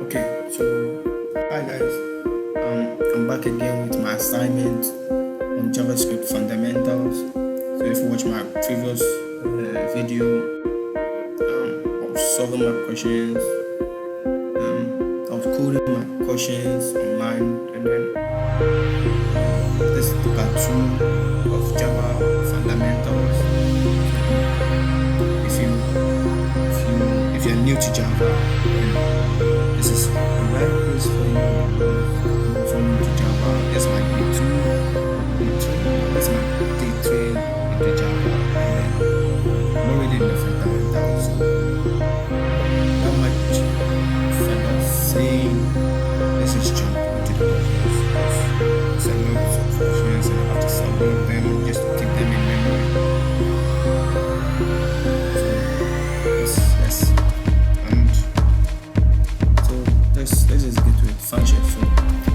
Okay, so hi guys. I'm back again with my assignment on JavaScript fundamentals. So if you watch my previous video, I was solving my questions. I was coding my questions online, and then this is the part two of Java fundamentals. If you're new to Java, then this is the right place for you. If you're new to Java, this might be day two. This might be day three into Java, and then I'm already in the fundamentals. So not much further saying. Let's just jump into the questions. It's a lot of questions, and I have to solve them just to keep them in memory. Yes. And so let's just get to it. Function. So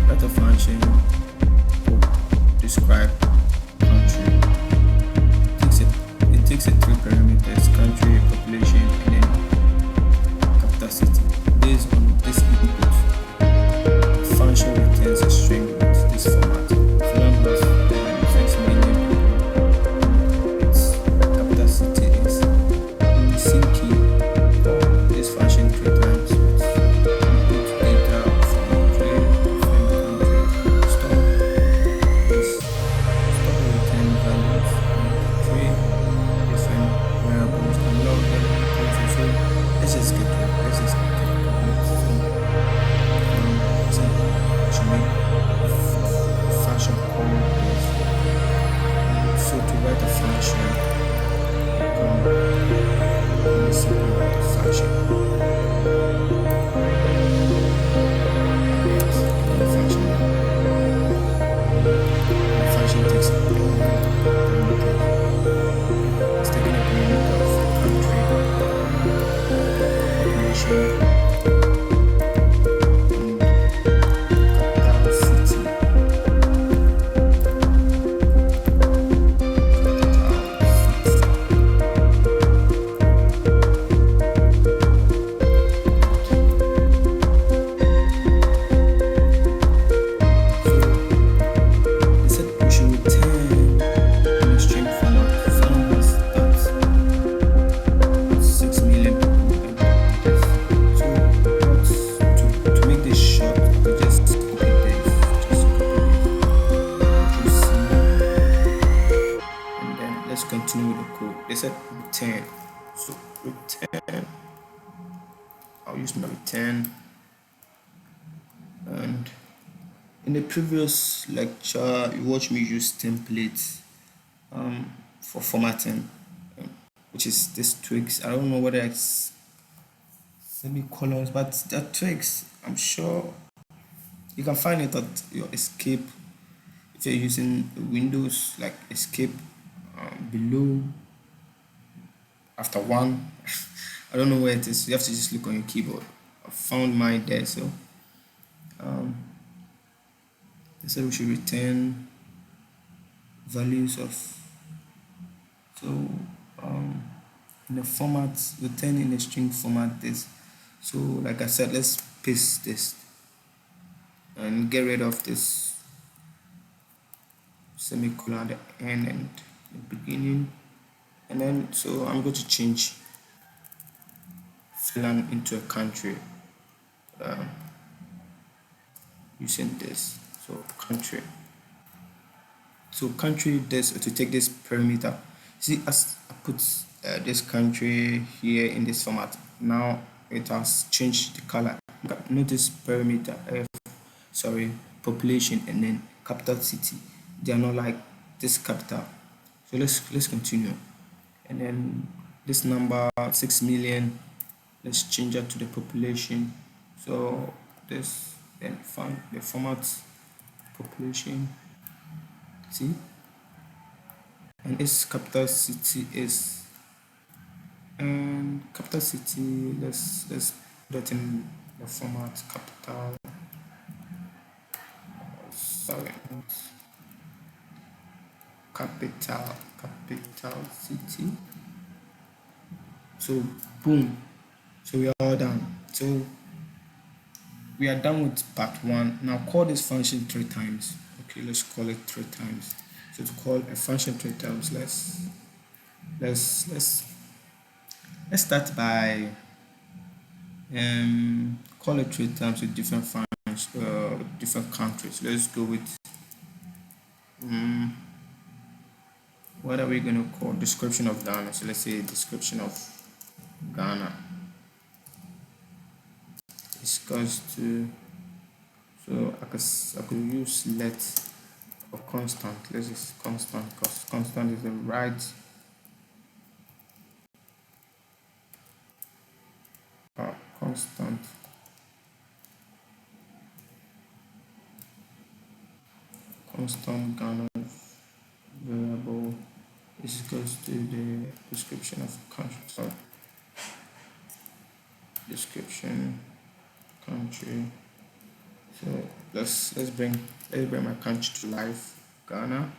data function will describe country. It takes a three parameters: country, population, and then capital city. Based on this input, the function returns a string with this format. For numbers, 6 million. Its capital city is Helsinki. This function three times with input data from country, stop and return values from three different variables and log them into. So let's just get to it. Let's just get to it. So should make function call this. So to write a function, we simply write a function. Yes, the function. The function takes a parameter. It's taking a parameter of country, population, capital city. They said we should return in a string format found us that 6 million people. So to make this short, we just copy this, Control C, and then let's continue with the code. They said return. So return. I'll use my return. And in the previous lecture, you watched me use templates for formatting, which is this twigs. I don't know whether it's semicolons, but they're twigs. I'm sure you can find it at your escape if you're using Windows, like escape below after one. I don't know where it is. You have to just look on your keyboard. I found mine there. So they said we should return values of, so in the format, return in the string format this. So like I said, let's paste this and get rid of this semicolon at the end and the beginning. And then so I'm going to change Finland into a country using this. So country. So country, this to take this parameter. See, as I put this country here in this format, now it has changed the color. Notice parameter population and then capital city. They are not like this capital. So let's continue. And then this number 6 million. Let's change that to the population. So this, then find the format population. See, and its capital city is, and capital city, let's put it in the format capital, capital city. So boom, so we are all done. So we are done with part one. Now call this function 3 times. Okay, let's call it 3 times. So to call a function 3 times, let's let's let's start by call it 3 times with different functions, different countries. Let's go with what are we going to call description of Ghana? So let's say description of Ghana is equals to, so I could use let or constant. Let's use constant because constant is the right constant Ghana variable is equals to the description of country. So description country. So let's bring my country to life, Ghana,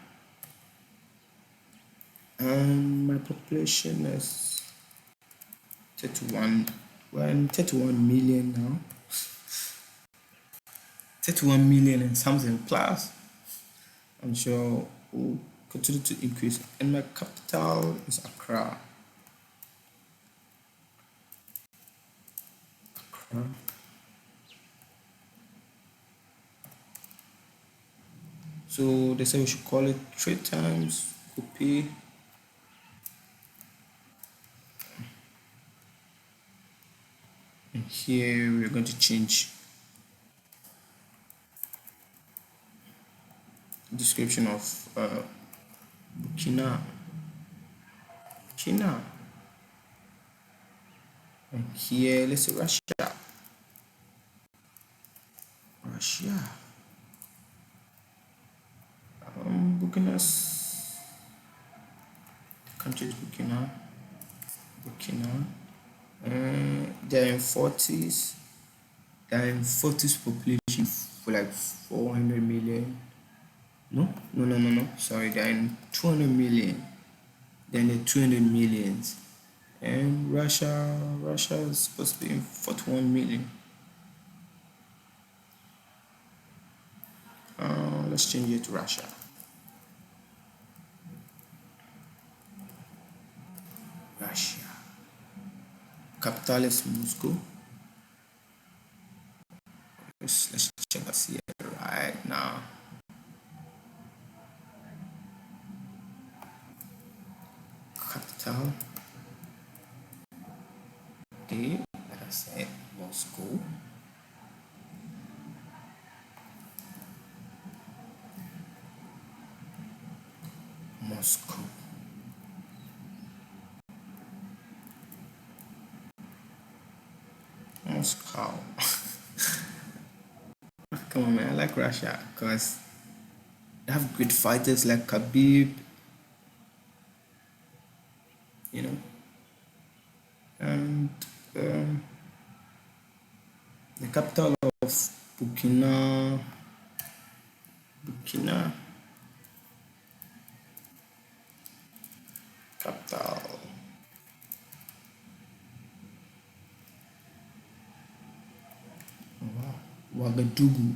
and my population is 31. We're in 31 million now. 31 million and something plus. I'm sure will continue to increase. And my capital is Accra. So they say we should call it 3 times, copy. And here we're going to change description of Burkina. And here let's say Russia. Burkina's country is Burkina. They're in 40s. They're in 40s population for like 400 million. No. Sorry, they're in 200 million. They're in the 200 millions. And Russia is supposed to be in 41 million. Let's change it to Russia. Capital is Moscow. Let's check us here right now. Capital. Okay, like I said, Moscow. Moscow. Come on, man. I like Russia because they have great fighters like Khabib, you know, and the capital of Burkina capital. Ouagadougou.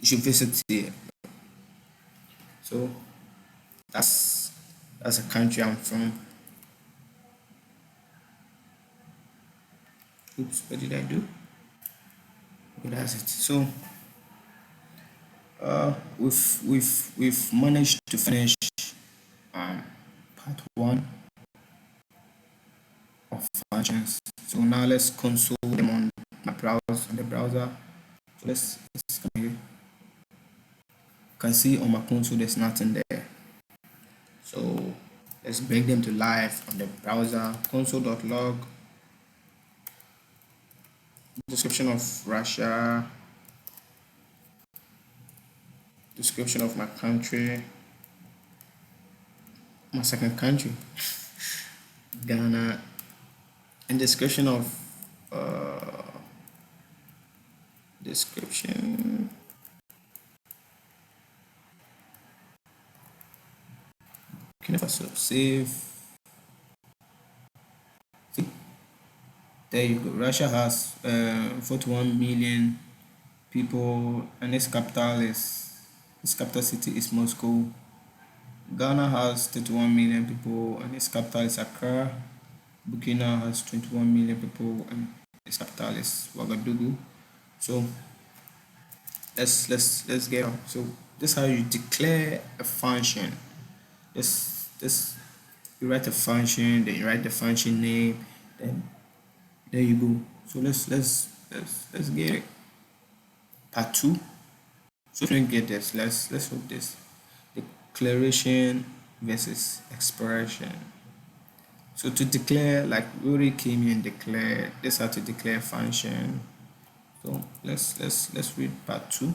You should visit here. So that's a country I'm from. Oops, what did I do? Okay, that's it. So we've managed to finish part one of functions. So now let's console them on my the browser. So let's come here. You can see on my console there's nothing there. So let's bring them to life on the browser. Console.log. Description of Russia. Description of my country. My second country, Ghana, and description of description. Save. There you go. Russia has 41 million people, and its capital city is Moscow. Ghana has 31 million people, and its capital is Accra. Burkina has 21 million people, and its capital is Ouagadougou. So let's get on. So this is how you declare a function. This you write a function, then you write the function name, then there you go. So let's get it. Part two. So if you don't get this, let's hope this. Declaration versus expression. So to declare, like we already came here and declare, this how to declare a function. So let's read part two.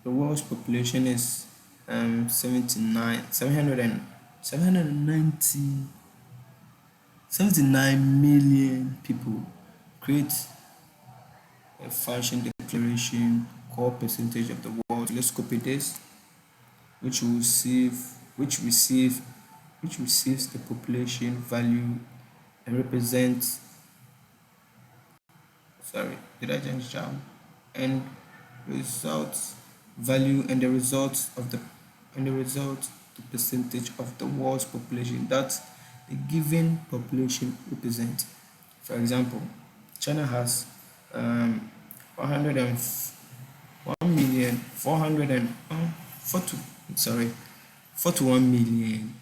The world's population is 79 million people. Create a function declaration called percentage of the world. Let's copy this, which will receive which receive which receives the population value and represents, sorry, did I change down, and results value and the results of the percentage of the world's population that the given population represents. For example, China has 101 million 400 and 40, sorry 41 million,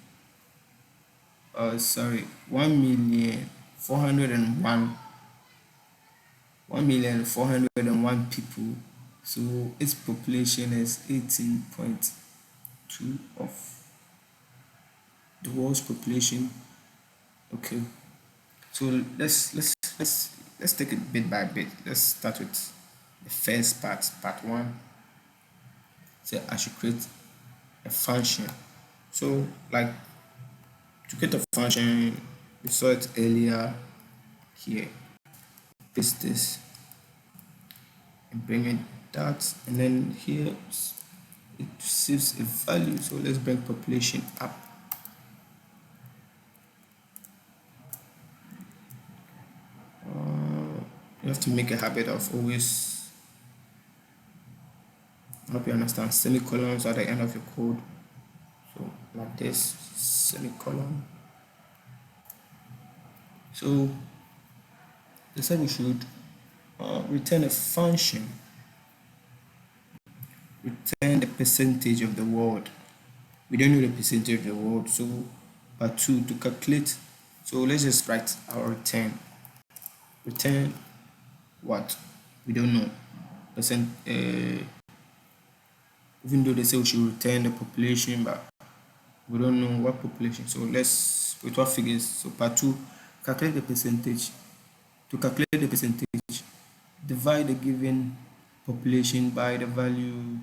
sorry 1 million 401 1,401 people. So its population is 18.2 of the world's population. Okay, so let's take it bit by bit. Let's start with the first part one. So I should create a function. So like to create a function, we saw it earlier here. Paste this and bring it that, and then here it receives a value. So let's bring population up. You have to make a habit of always, I hope you understand, semicolons at the end of your code. So like this, semicolon. So they said we should return a function, return the percentage of the world. We don't know the percentage of the world, so part two, to calculate. So let's just write our return what we don't know percent, even though they say we should return the population, but we don't know what population. So let's, with what figures. So part two, calculate the percentage. To calculate the percentage, divide the given population by the value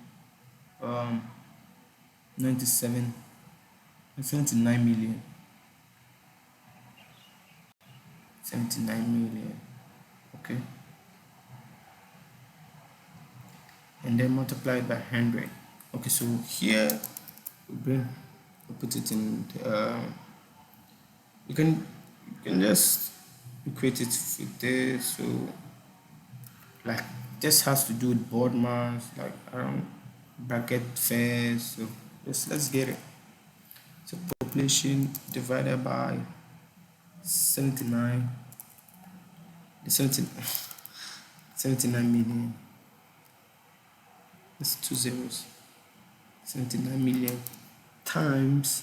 79 million. 79 million. Okay, and then multiply it by 100. Okay, so here we put it in you can just equate it with this. So like this has to do with board mass, like around bracket first. So let's get it. So population divided by 79 million. That's two zeros. 79 million times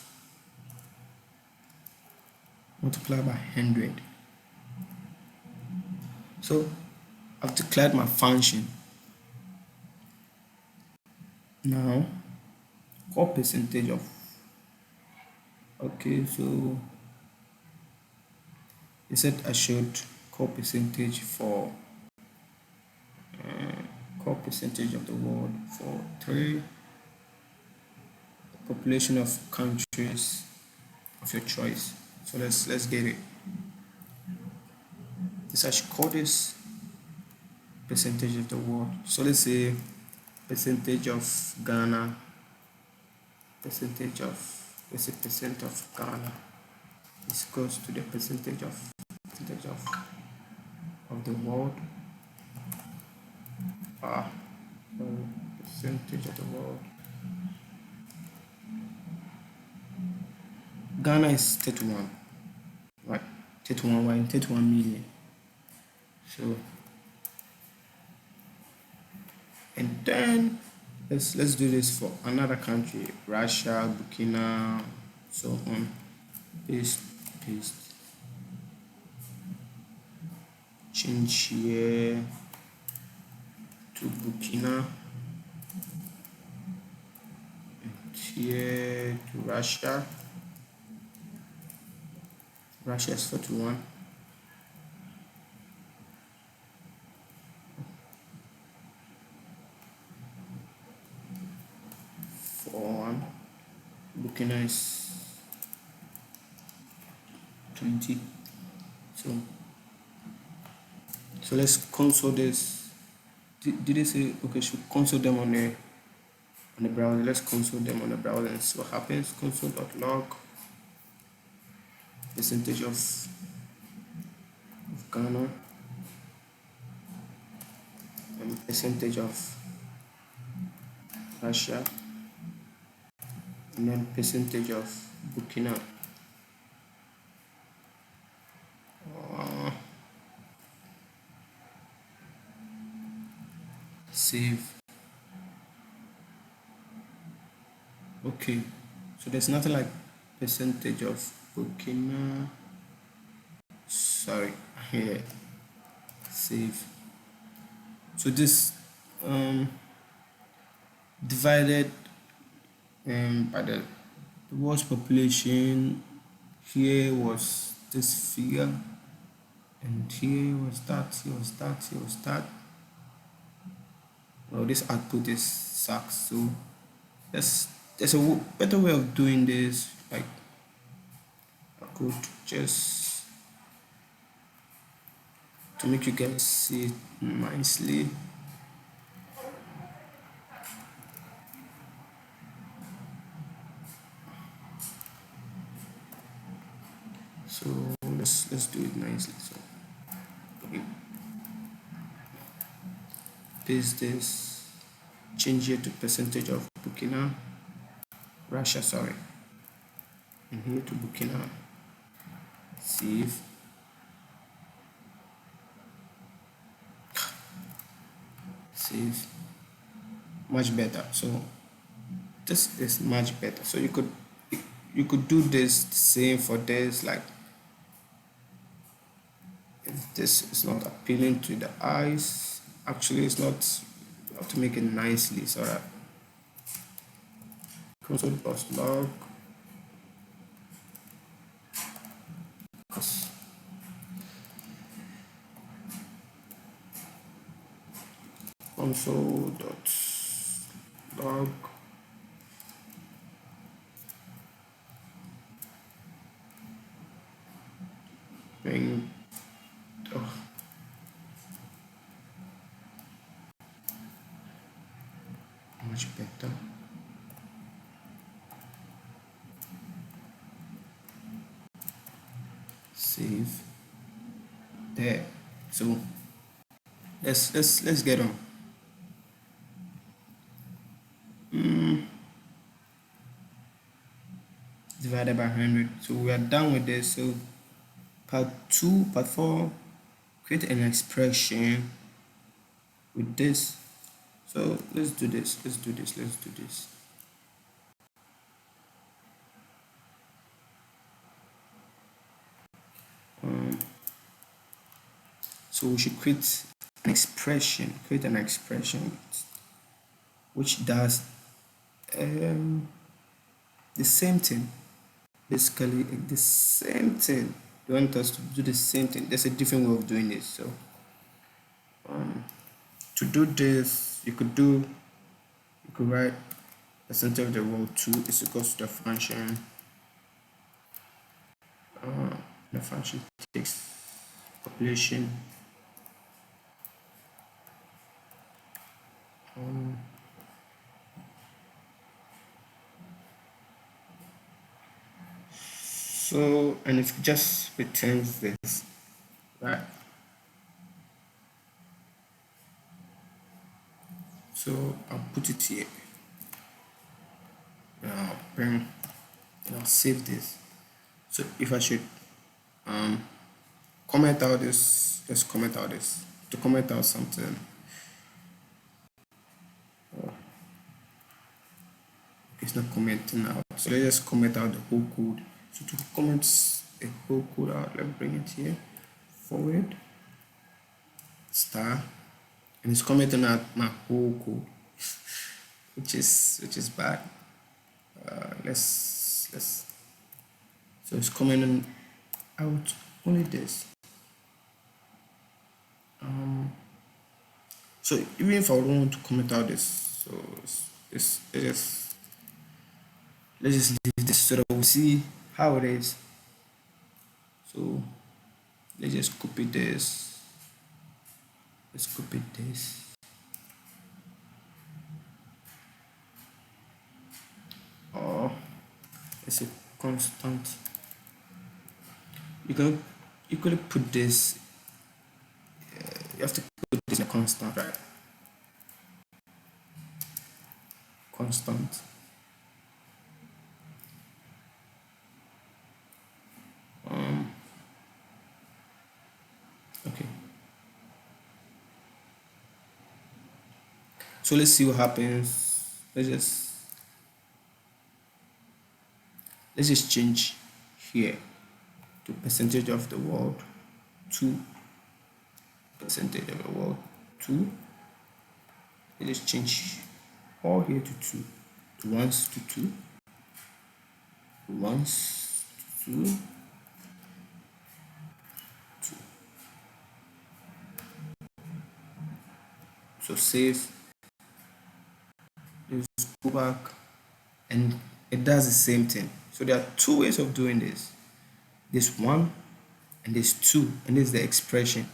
multiply by 100. So I've declared my function. Now call percentage of, okay, so they said I should call percentage for call percentage of the world for 3 population of countries of your choice. So let's get it. This I should call this percentage of the world. So let's say percentage of Ghana, let's say percent of Ghana is equals to the percentage of of the world. So percentage of the world. Ghana is 31, right? 31, we're in 31 million. So, and then let's do this for another country, Russia, Burkina, so on. Paste, change here to Burkina, and here to Russia. Russia is 41. Burkina is 20. So let's console this. Did they say okay? Should console them on the browser? Let's console them on the browser and see what happens. Console.log percentage of Ghana and percentage of Russia and then percentage of Burkina. Save. Okay, so there's nothing like percentage of Burkina. Sorry, here. Save. So this divided by the world's population. Here was this figure, and here was that. Here was that. Here was that. Well, this output is sucks. So there's a better way of doing this. Like I could just to make you guys see it nicely. So let's do it nicely. So okay. Paste this, change here to percentage of Burkina, Russia, sorry, and here to Burkina. Save. Save. Much better. So this is much better. So you could do this same for this, like if this is not appealing to the eyes, actually it's not, you have to make it nicely so that console.log console.log and much better. Save there. So let's get on. Divided by 100. So we are done with this. So part 4, create an expression with this. So let's do this. So we should create an expression which does the same thing, basically the same thing. You want us to do the same thing. There's a different way of doing this. So to do this, you could write percentage of the world 2 is equals to the function. The function takes population. So, and it just returns this, right? So I'll put it here. Now bring and I'll save this. So if I should comment out this, let's comment out this. To comment out something, it's not commenting out. So let's just comment out the whole code. So to comment the whole code out, let's bring it here. Forward star, and it's commenting out my whole code, which is bad. Let's so it's commenting out only this. So even if I don't want to comment out this, so let's just leave this so that we'll see how it is. So let's just copy this. Let's copy this. Or let's say constant. You can equally put this. You have to put this in a constant, right? Constant. Okay. So let's see what happens. Let's just change here to percentage of the world, 2 percentage of the world, 2. Let's just change all here to 2, once to 2, once to 2, 2. So save. Let's go back, and it does the same thing. So there are 2 ways of doing this. This 1 and this 2, and this is the expression.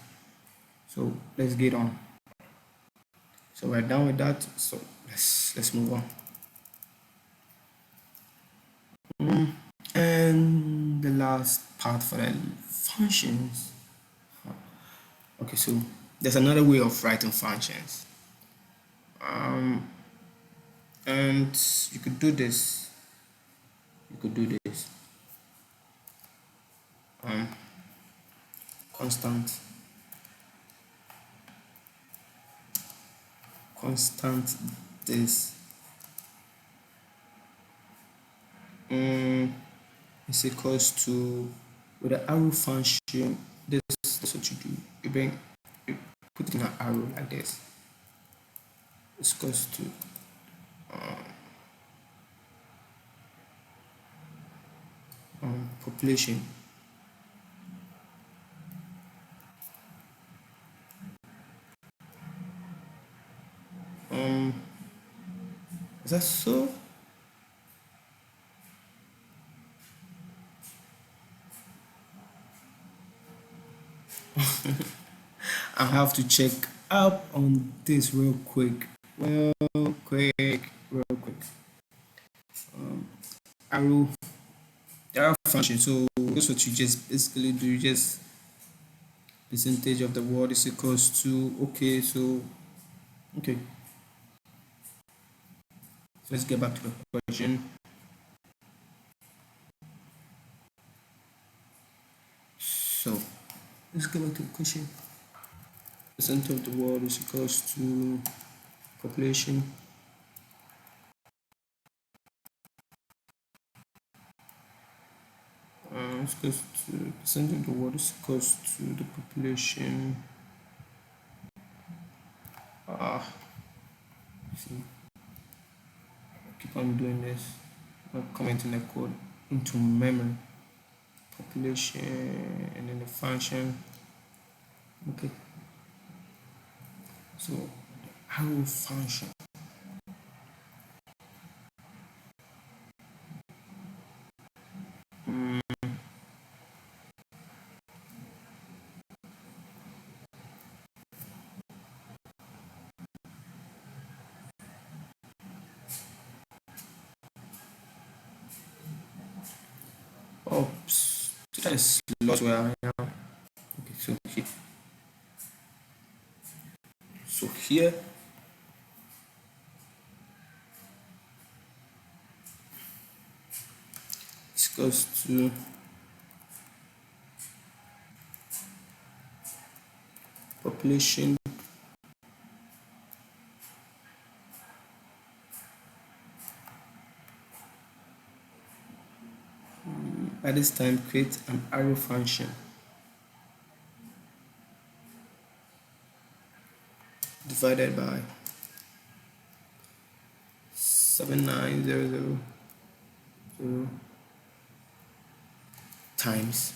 So let's get on. So we're done with that. So let's move on. And the last part for the functions. Okay, so there's another way of writing functions. And you could do this. You could do this. Constant this is equals to, with the arrow function, this is what you do. You put in an arrow like this. It's equals to population. Is that so? I have to check up on this real quick. Real quick. Arrow, the arrow function. So that's what you just basically do. You just percentage of the word is equals to, okay. So okay. So let's get back to the question. So let's get back to the question. Percent of the world is equals to population. It's equals to percent of the world is equals to the population. See, keep on doing this. Not commenting the code into memory. Population and then the function. Okay. So arrow function. Oops, that is lost where I am. Okay, so here goes to population. At this time, create an arrow function divided by 7900 times.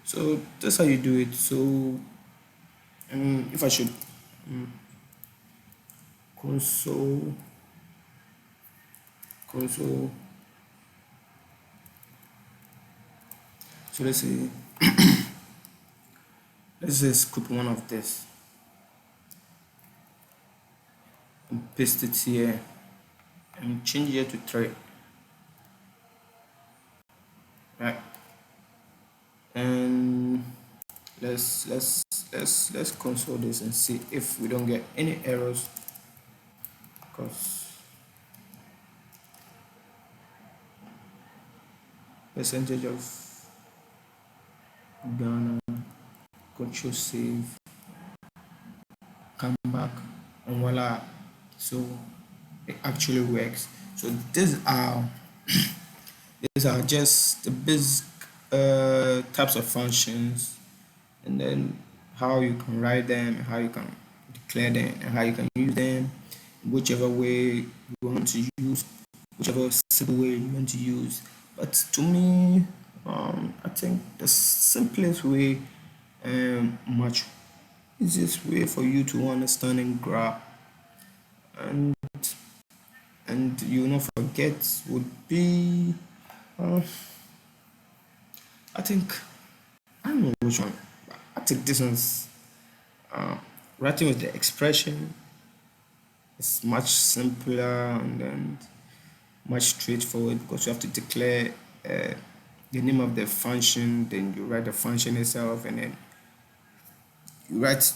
So that's how you do it. So if I should console, so let's say scoop one of this and paste it here and change it to 3, right? And let's console this and see if we don't get any errors, because percentage of Ghana, control save, come back, and voila. So it actually works. So these are just the basic types of functions, and then how you can write them, how you can declare them, and how you can use them, whichever way you want to use, whichever simple way you want to use. But to me, I think the simplest way and much easiest way for you to understand and grab and you will not forget would be uh, I think I don't know which one. I think this one's uh, writing with the expression is much simpler and then much straightforward, because you have to declare uh, the name of the function, then you write the function itself, and then you write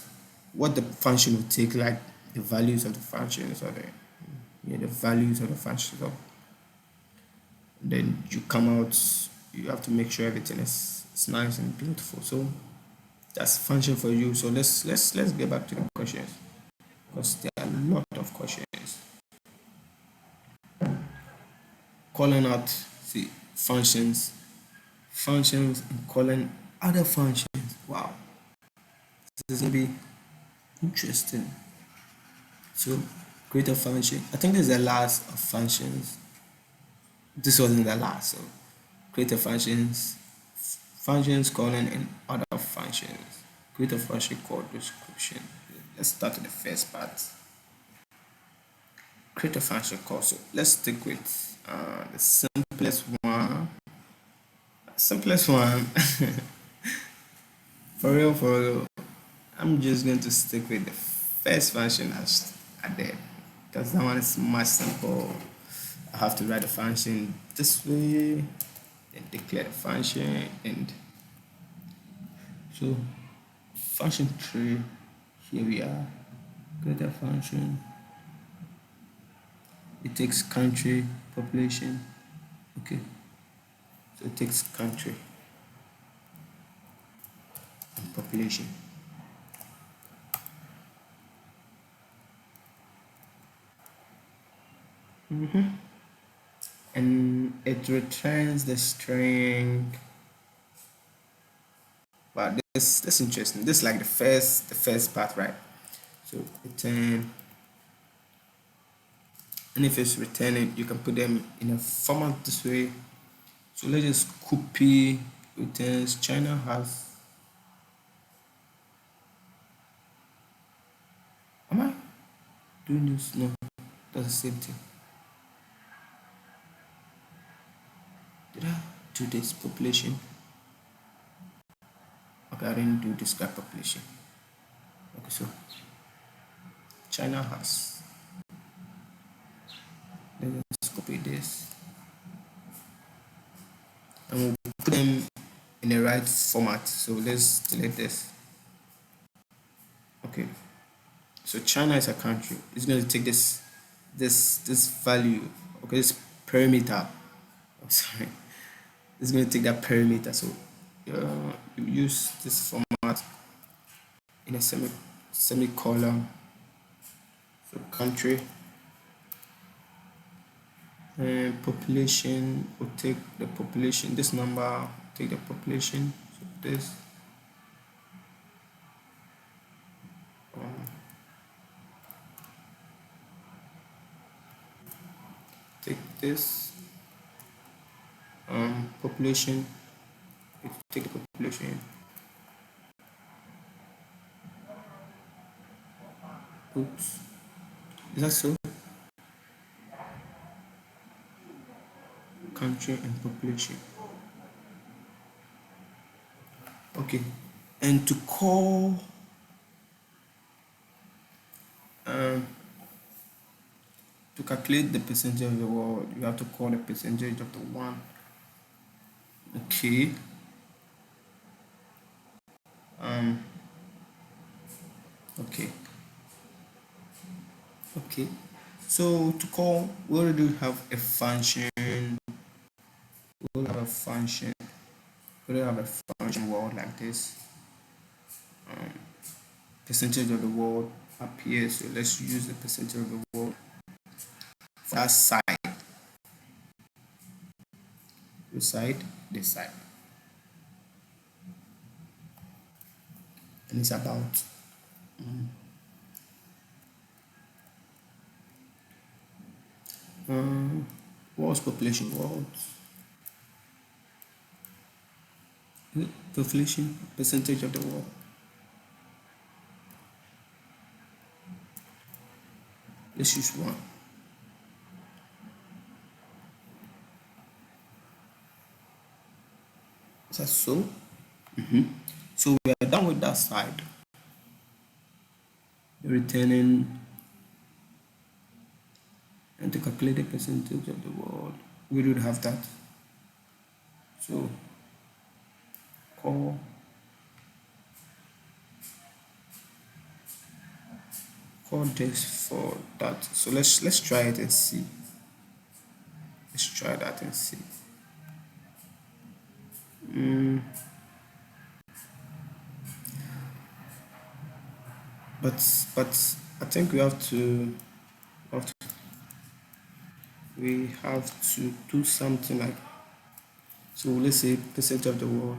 what the function will take, like the values of the functions or the values of the function. So then you come out, you have to make sure everything is nice and beautiful. So that's function for you. So let's get back to the questions, because there are a lot of questions. Calling out, see, functions and calling other functions. Wow, this is gonna be interesting. So create a function. I think this is the last of functions. This wasn't the last. So create a functions calling and other functions. Create a function called description. Let's start with the first part. Create a function call. So let's stick with the simplest one. Simplest one. For real, for real. I'm just going to stick with the first function I did, because that one is much simple. I have to write the function this way, then declare the function, and so function tree. Here we are. Create a function. It takes country, population. Okay, so it takes country and population. And it returns the string. Wow, this interesting. This is like the first part, right? So return, and if it's returning, you can put them in a format this way. So let's just copy returns. China has. Am I doing this? No, that's the same thing. Did I do this population? Okay, I didn't do describe population. Okay, so China has. Let's copy this and we'll put them in the right format. So let's delete this. Okay, so China is a country. It's going to take this value Okay, it's perimeter. I'm sorry. It's going to take that perimeter. So you use this format in a semicolon. So country and population will take the population. This number take the population. So this take this population. It take the population. Oops. Is that so? Country and population. Okay. And to call to calculate the percentage of the world, you have to call the percentage of the one. Okay. Okay. Okay. So to call, we already have a function. We will have a function. We already have a function word like this. Percentage of the word appears. So let's use the percentage of the word for that side. This side, this side. And it's about world's population. Population percentage of the world. Let's use one. Is that so? So we are done with that side. Returning and to calculate the percentage of the world. We would have that. So call this for that. So let's try it and see. Let's try that and see. But I think we have to do something like, so let's say percentage of the world.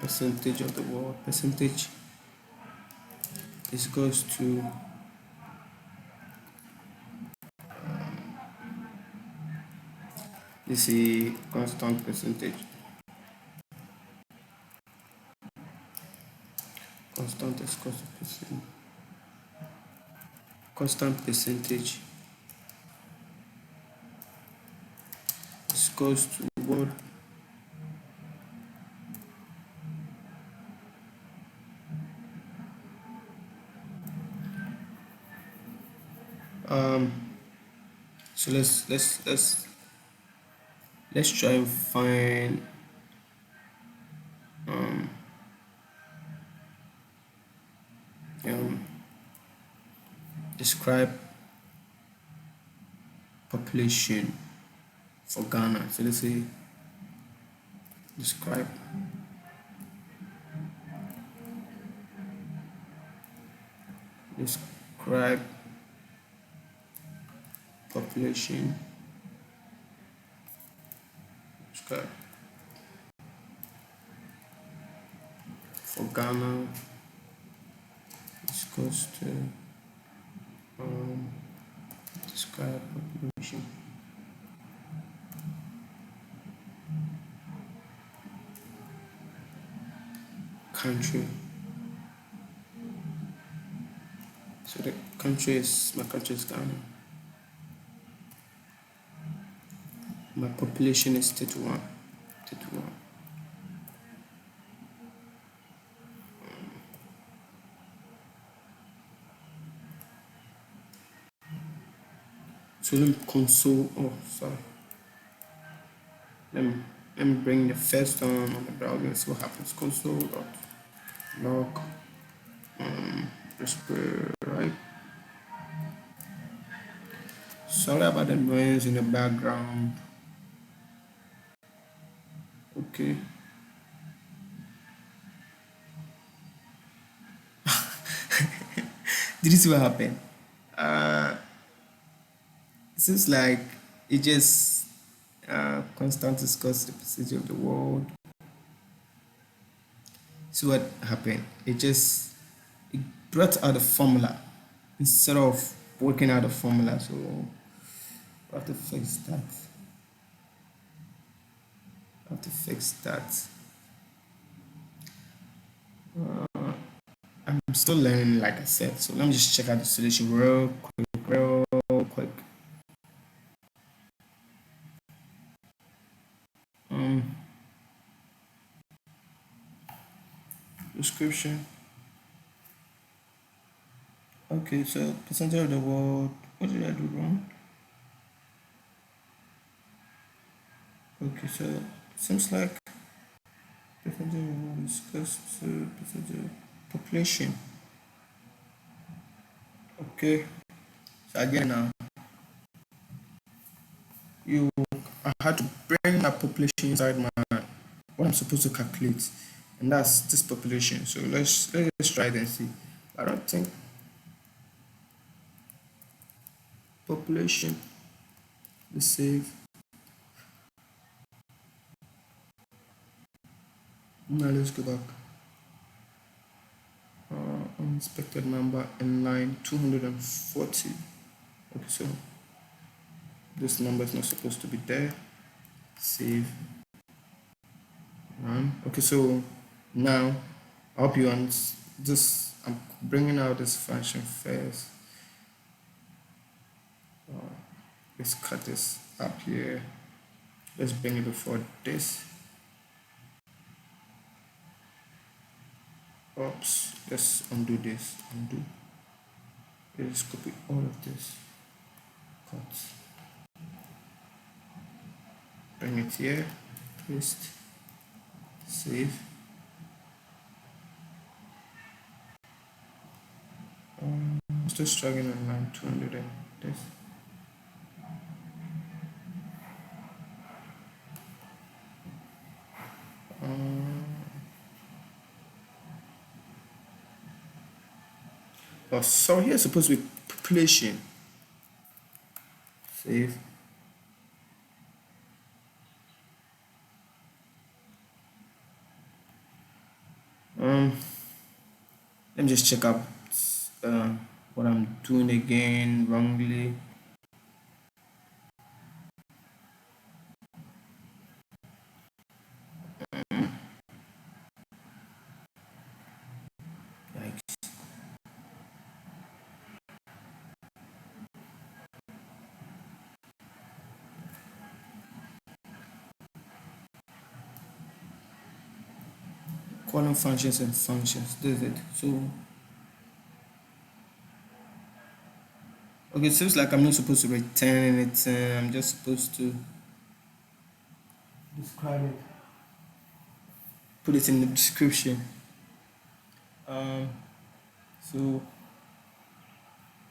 Percentage of the world. Percentage is goes to let's say constant percentage. Constant is constant percent. Constant percentage is goes to what so let's try and find describe population for Ghana. So let's say describe population describe for Ghana is goes to describe population country. So the country is my country is Ghana. My population is 31. 31. So let me console. Oh, sorry. Let me bring the first one on the browser and see what happens. Console.log right. sorry about the noise in the background. Okay. Did you see what happened? Uh, it seems like it just constant discuss the percentage of the world. See what happened? It brought out the formula instead of working out the formula. So I have to fix that. I have to fix that. I'm still learning, like I said. So let me just check out the solution real quick, real quick. Um, Description. Okay, so percentage of the world. What did I do wrong? Okay, so seems like percentage of the world is close to percentage of population. Okay, so again now, you I had to bring my population inside my what I'm supposed to calculate, and that's this population. So let's try it and see. I don't think population. Let's save. Now let's go back. Unexpected number in line 240. Okay, so this number is not supposed to be there. Save. Run. Okay, so now I hope you understand this. I'm bringing out this function first. Let's cut this up here. Let's bring it before this. Oops, let's undo this. Undo. Let's copy all of this. Cut. Bring it here. Paste. Save. I'm still struggling on line 200 and this. Oh, so here is supposed to be population. Save. Let me just check out what I'm doing again wrongly. Yikes. Calling functions and functions. This is it. So okay, it seems like I'm not supposed to return anything. I'm just supposed to describe it. Put it in the description. So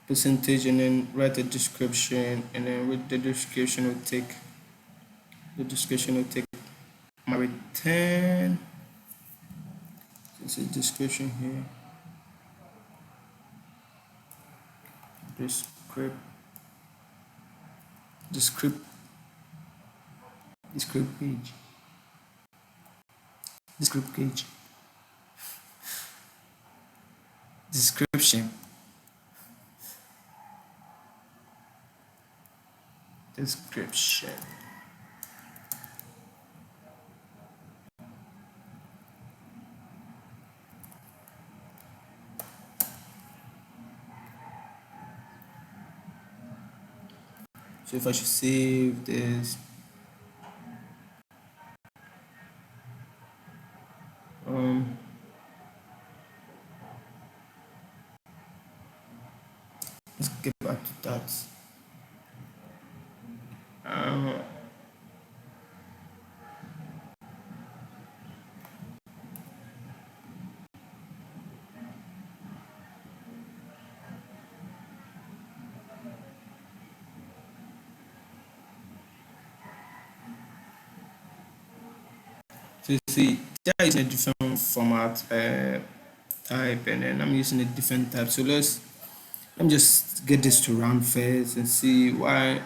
percentage and then write a description, and then with the description will take my return. It's a description here. Descript descript descript page. Descript page. Description. Description. So if I should save this, let's get back to that. see, they are using a different format type, and then I'm using a different type. So let me just get this to run first and see why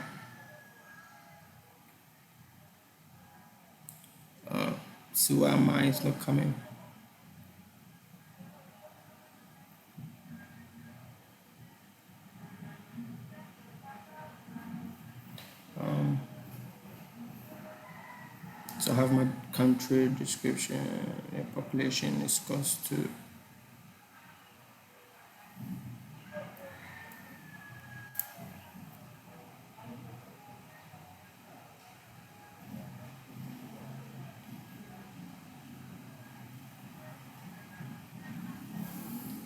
mine is not coming. So I have my country description, population is cost to.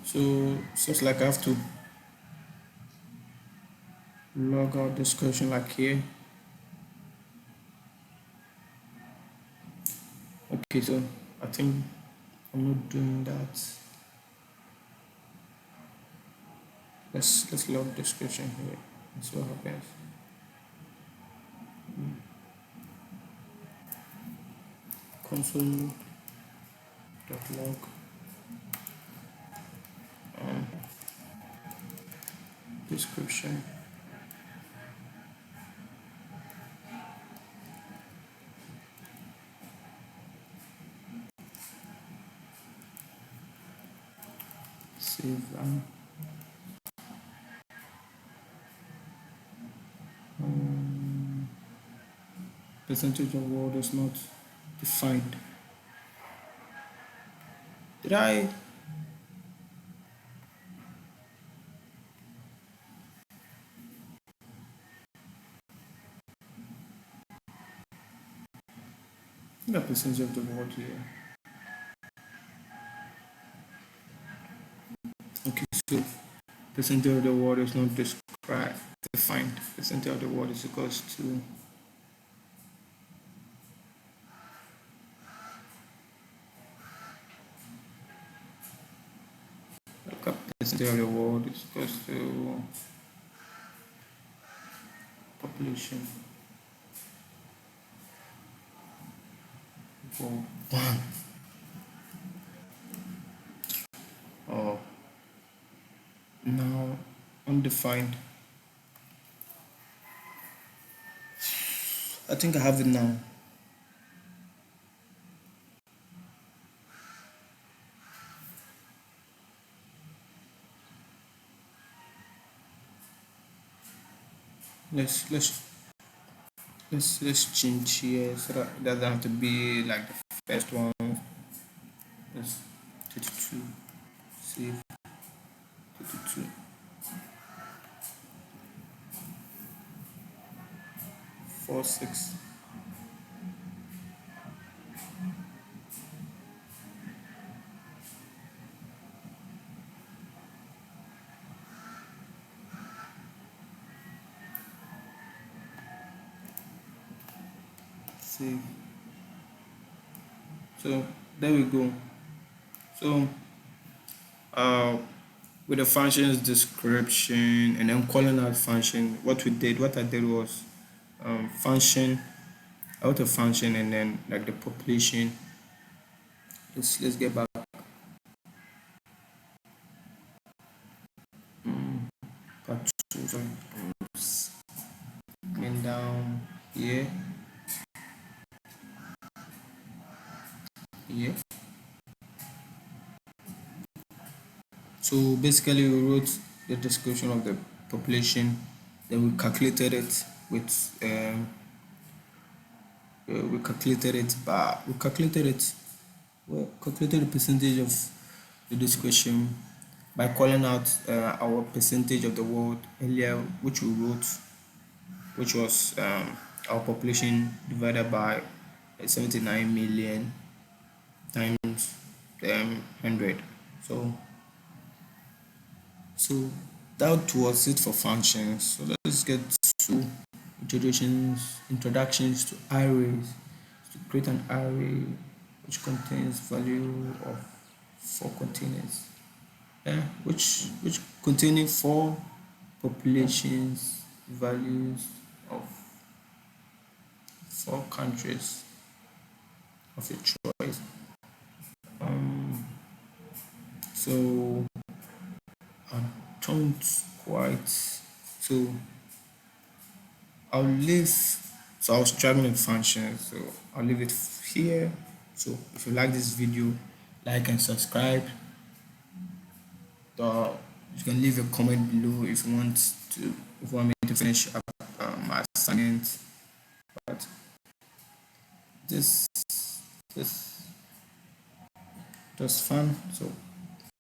So seems like I have to log out this question like here. Okay, so I think I'm not doing that. Let's log description here and see what happens. Console.log description. Save percentage of word is not defined. Did I? The percentage of the word here. Okay, so percentage of the word is not defined. Percentage of the word is equals to percentage of the word is equals to population for 1. Oh, now undefined. I think I have it now. Let's change here so that it doesn't have to be like the first one. Let's 32. Save 32. 4 6. Save. So there we go. So with the functions description and then calling out function, what I did was function out of function and then like the population. Let's get back. Part 2. So going down here. Here. So basically we wrote the description of the population, then we calculated it with we calculated it calculated the percentage of the description by calling out our percentage of the word earlier, which we wrote, which was our population divided by 79 million times 100. So that was it for functions. So let's get to introductions to arrays. To create an array which contains value of 4 containers, which containing 4 populations values of 4 countries of your choice. sound quite so I'll leave. So I was struggling with functions, so I'll leave it here. So if you like this video, like and subscribe. uh, you can leave a comment below if you want to, if you want me to finish up my assignment. But this this was fun, so